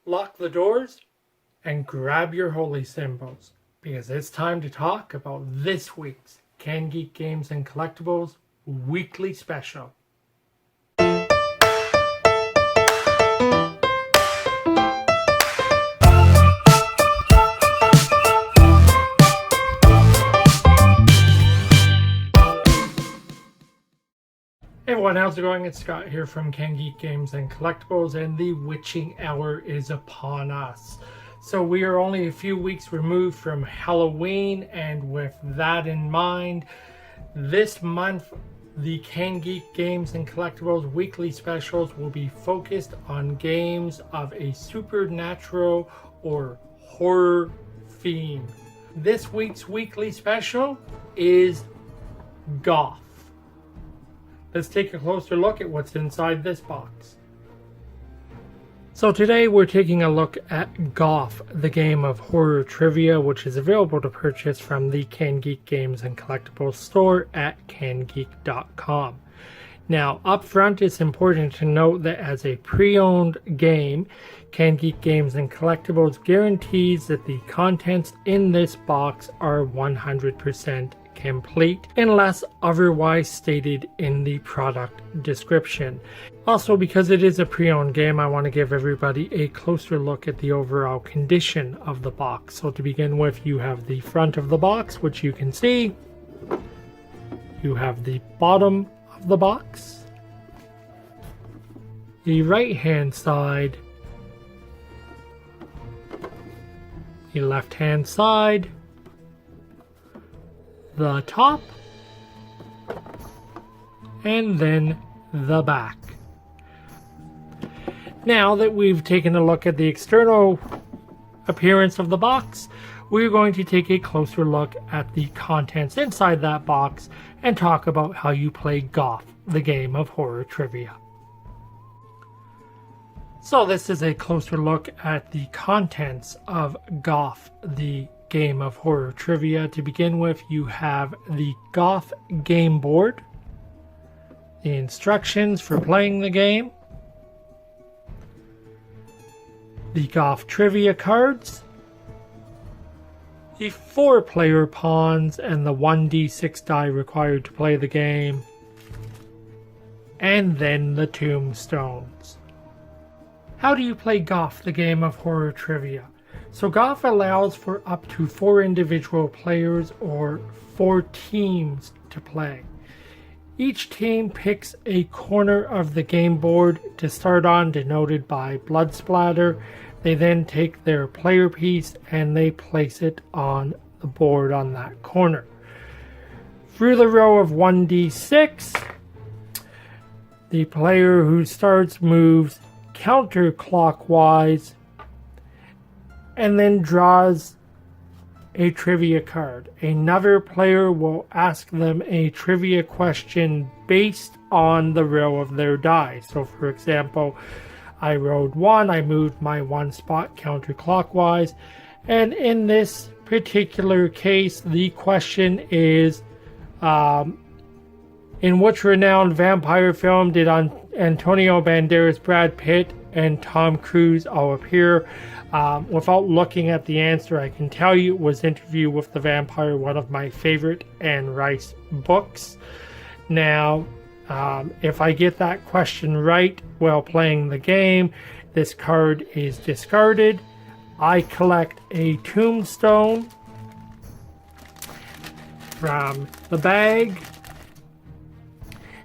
lock the doors, and grab your holy symbols, because it's time to talk about this week's CanGeek Games and Collectibles Weekly Special. Hey everyone, how's it going? It's Scott here from CanGeek Games and Collectibles, and the witching hour is upon us. So we are only a few weeks removed from Halloween, and with that in mind, this month the CanGeek Games and Collectibles weekly specials will be focused on games of a supernatural or horror theme. This week's weekly special is Goth. Let's take a closer look at what's inside this box. So today we're taking a look at Goth, the game of horror trivia, which is available to purchase from the CanGeek Games and Collectibles store at cangeek.com. Now, up front, it's important to note that as a pre-owned game, CanGeek Games and Collectibles guarantees that the contents in this box are 100% complete unless otherwise stated in the product description. Also, because it is a pre-owned game, I want to give everybody a closer look at the overall condition of the box. So to begin with, you have the front of the box, which you can see. You have the bottom of the box, the right hand side, the left hand side, the top, and then the back. Now that we've taken a look at the external appearance of the box, we're going to take a closer look at the contents inside that box and talk about how you play Goth, the game of horror trivia. So this is a closer look at the contents of Goth, the game of horror trivia. To begin with, you have the Goth game board, the instructions for playing the game, the Goth trivia cards, the 4-player pawns and the 1d6 die required to play the game, and then the tombstones. How do you play Goth, the game of horror trivia? So Goth allows for up to 4 individual players or 4 teams to play. Each team picks a corner of the game board to start on, denoted by blood splatter. They then take their player piece and they place it on the board on that corner. Through the row of 1d6, the player who starts moves counterclockwise and then draws a trivia card. Another player will ask them a trivia question based on the row of their die. So for example, I rolled 1, I moved my 1 spot counterclockwise, and in this particular case, the question is, in which renowned vampire film did Antonio Banderas, Brad Pitt, and Tom Cruise all appear? Without looking at the answer, I can tell you it was Interview with the Vampire, one of my favorite Anne Rice books. Now, if I get that question right while playing the game, this card is discarded. I collect a tombstone from the bag,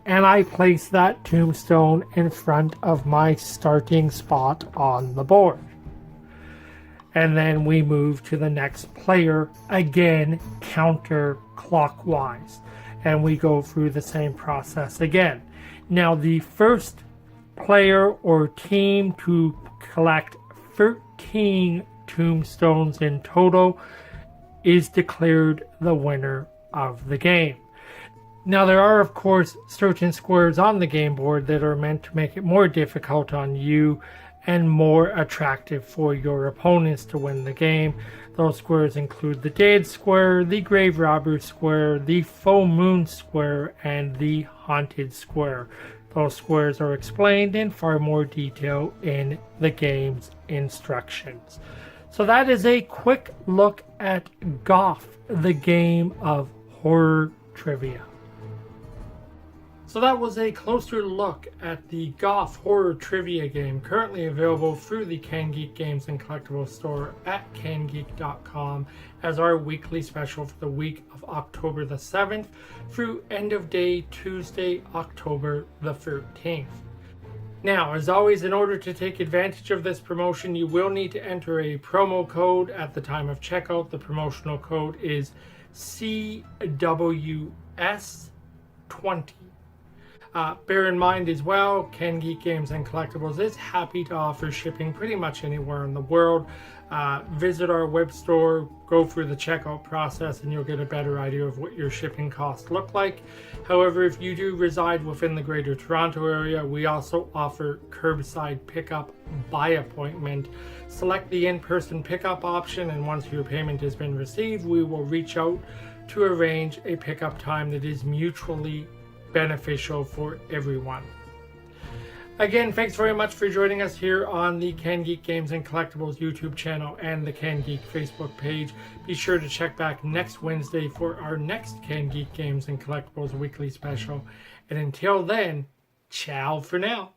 and I place that tombstone in front of my starting spot on the board. And then we move to the next player, again counterclockwise, and we go through the same process again. Now the first player or team to collect 13 tombstones in total is declared the winner of the game. Now there are of course certain squares on the game board that are meant to make it more difficult on you and more attractive for your opponents to win the game. Those squares include the Dead Square, the Grave Robber Square, the Full Moon Square, and the Haunted Square. Those squares are explained in far more detail in the game's instructions. So that is a quick look at Goff, the game of horror trivia. So that was a closer look at the Goff horror trivia game, currently available through the CanGeek Games and Collectibles store at cangeek.com as our weekly special for the week of October the 7th through end of day Tuesday, October the 13th. Now, as always, in order to take advantage of this promotion, you will need to enter a promo code at the time of checkout. The promotional code is CWS20. Bear in mind as well, CanGeek Games and Collectibles is happy to offer shipping pretty much anywhere in the world. Visit our web store, go through the checkout process, and you'll get a better idea of what your shipping costs look like. However, if you do reside within the Greater Toronto area, we also offer curbside pickup by appointment. Select the in-person pickup option, and once your payment has been received, we will reach out to arrange a pickup time that is mutually beneficial for everyone. Again, thanks very much for joining us here on the CanGeek Games and Collectibles YouTube channel and the CanGeek Facebook page. Be sure to check back next Wednesday for our next CanGeek Games and Collectibles weekly special. And until then, ciao for now.